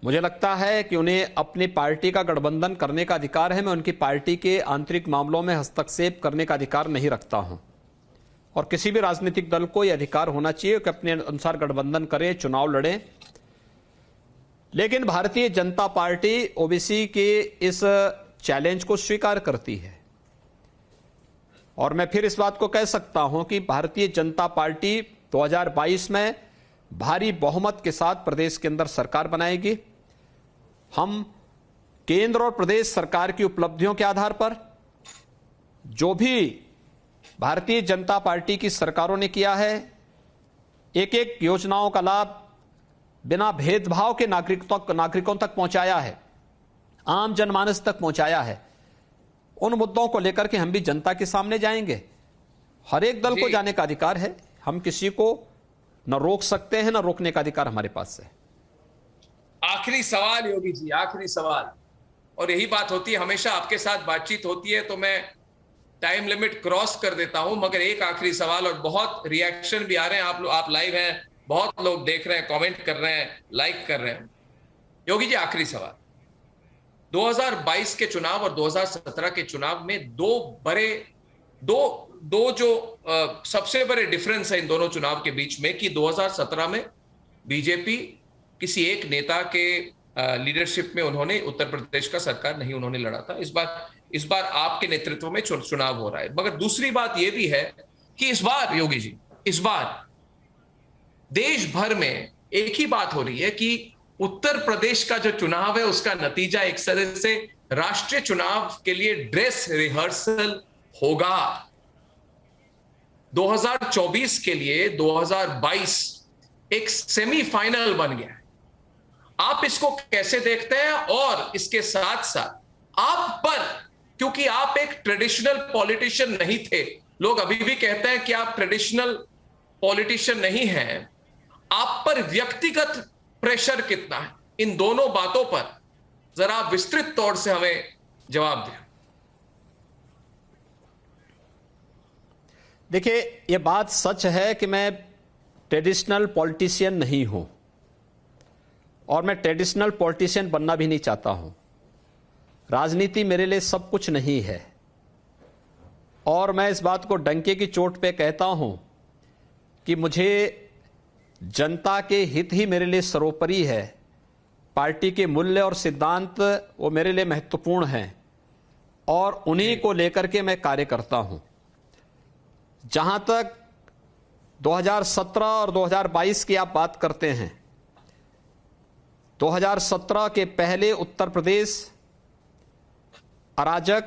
मुझे लगता है कि उन्हें अपनी पार्टी का गठबंधन करने का अधिकार है। मैं उनकी पार्टी के आंतरिक मामलों में हस्तक्षेप करने का अधिकार नहीं रखता हूं, और किसी भी राजनीतिक दल को यह अधिकार होना चाहिए कि अपने अनुसार गठबंधन करें, चुनाव लड़ें। लेकिन भारतीय जनता पार्टी ओबीसी के इस चैलेंज को स्वीकार करती है, और मैं फिर इस बात को कह सकता हूं कि भारतीय जनता पार्टी 2022 में भारी बहुमत के साथ प्रदेश के अंदर सरकार बनाएगी। हम केंद्र और प्रदेश सरकार की उपलब्धियों के आधार पर जो भी भारतीय जनता पार्टी की सरकारों ने किया है, एक एक योजनाओं का लाभ बिना भेदभाव के नागरिकों तक पहुंचाया है, आम जनमानस तक पहुंचाया है। उन मुद्दों को लेकर के हम भी जनता के सामने जाएंगे। हर एक दल को जाने का अधिकार है, हम किसी को न रोक सकते हैं, न रोकने का अधिकार हमारे पास है। आखिरी सवाल योगी जी, आखिरी सवाल, और यही बात होती है, हमेशा आपके साथ बातचीत होती है तो मैं टाइम लिमिट क्रॉस कर देता हूं, मगर एक आखिरी सवाल, और बहुत रिएक्शन भी आ रहे हैं, आप लाइव हैं, बहुत लोग देख रहे हैं, कमेंट कर रहे हैं, लाइक कर रहे हैं। योगी जी, आखिरी सवाल, 2022 के चुनाव और 2017 के चुनाव में दो जो सबसे बड़े डिफरेंस है इन दोनों चुनाव के बीच में, कि 2017 में बीजेपी किसी एक नेता के लीडरशिप में उन्होंने उत्तर प्रदेश का सरकार नहीं उन्होंने लड़ा था। इस बार आपके नेतृत्व में चुनाव हो रहा है। मगर दूसरी बात यह भी है कि इस बार योगी जी, इस बार देश भर में एक ही बात हो रही है कि उत्तर प्रदेश का जो चुनाव है उसका नतीजा एक तरह से राष्ट्रीय चुनाव के लिए ड्रेस रिहर्सल होगा। 2024 के लिए 2022 एक सेमीफाइनल बन गया है। आप इसको कैसे देखते हैं? और इसके साथ साथ आप पर, क्योंकि आप एक ट्रेडिशनल पॉलिटिशियन नहीं थे, लोग अभी भी कहते हैं कि आप ट्रेडिशनल पॉलिटिशियन नहीं हैं, आप पर व्यक्तिगत प्रेशर कितना है? इन दोनों बातों पर जरा विस्तृत तौर से हमें जवाब दें। देखिए, ये बात सच है कि मैं ट्रेडिशनल पॉलिटिशियन नहीं हूं और मैं ट्रेडिशनल पॉलिटिशियन बनना भी नहीं चाहता हूं। राजनीति मेरे लिए सब कुछ नहीं है और मैं इस बात को डंके की चोट पे कहता हूं कि मुझे जनता के हित ही मेरे लिए सर्वोपरि है। पार्टी के मूल्य और सिद्धांत वो मेरे लिए महत्वपूर्ण हैं और उन्हीं को लेकर के मैं कार्य करता हूं। जहां तक 2017 और 2022 की आप बात करते हैं, 2017 के पहले उत्तर प्रदेश अराजक,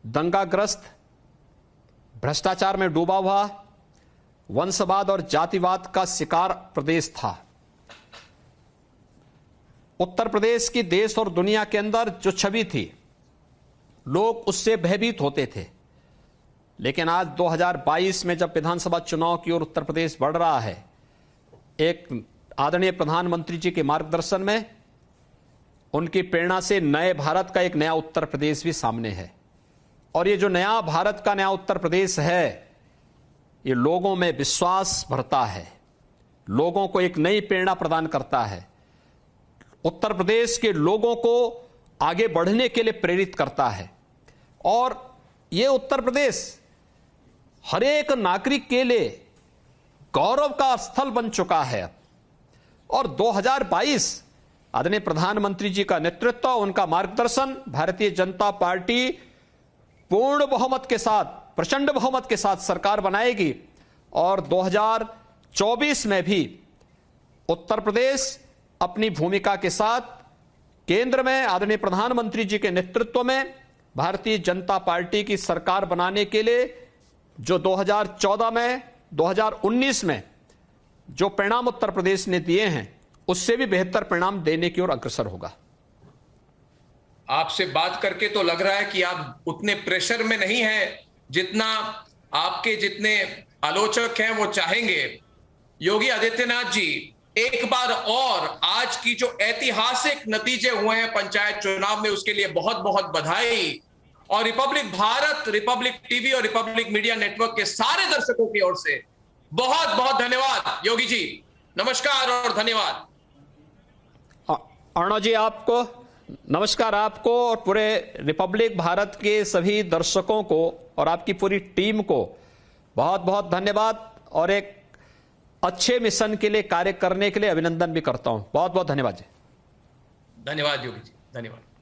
दंगाग्रस्त, भ्रष्टाचार में डूबा हुआ, वंशवाद और जातिवाद का शिकार प्रदेश था। उत्तर प्रदेश की देश और दुनिया के अंदर जो छवि थी, लोग उससे भयभीत होते थे। लेकिन आज 2022 में जब विधानसभा चुनाव की ओर उत्तर प्रदेश बढ़ रहा है, एक आदरणीय प्रधानमंत्री जी के मार्गदर्शन में, उनकी प्रेरणा से नए भारत का एक नया उत्तर प्रदेश भी सामने है। और ये जो नया भारत का नया उत्तर प्रदेश है, ये लोगों में विश्वास भरता है, लोगों को एक नई प्रेरणा प्रदान करता है, उत्तर प्रदेश के लोगों को आगे बढ़ने के लिए प्रेरित करता है। और ये उत्तर प्रदेश हर एक नागरिक के लिए गौरव का स्थल बन चुका है। और 2022 आदरणीय प्रधानमंत्री जी का नेतृत्व, उनका मार्गदर्शन, भारतीय जनता पार्टी पूर्ण बहुमत के साथ, प्रचंड बहुमत के साथ सरकार बनाएगी और 2024 में भी उत्तर प्रदेश अपनी भूमिका के साथ केंद्र में आदरणीय प्रधानमंत्री जी के नेतृत्व में भारतीय जनता पार्टी की सरकार बनाने के लिए जो 2014 में, 2019 में जो परिणाम उत्तर प्रदेश ने दिए हैं, उससे भी बेहतर परिणाम देने की ओर अग्रसर होगा। आपसे बात करके तो लग रहा है कि आप उतने प्रेशर में नहीं हैं जितना आपके जितने आलोचक हैं वो चाहेंगे। योगी आदित्यनाथ जी, एक बार और आज की जो ऐतिहासिक नतीजे हुए हैं पंचायत चुनाव में, उसके लिए बहुत बहुत बधाई। और रिपब्लिक भारत, रिपब्लिक टीवी और रिपब्लिक मीडिया नेटवर्क के सारे दर्शकों की ओर से बहुत बहुत धन्यवाद योगी जी। नमस्कार और धन्यवाद। अर्णव जी, आपको नमस्कार, आपको और पूरे रिपब्लिक भारत के सभी दर्शकों को और आपकी पूरी टीम को बहुत बहुत धन्यवाद और एक अच्छे मिशन के लिए कार्य करने के लिए अभिनंदन भी करता हूं। बहुत बहुत धन्यवाद जी। धन्यवाद योगी जी, धन्यवाद।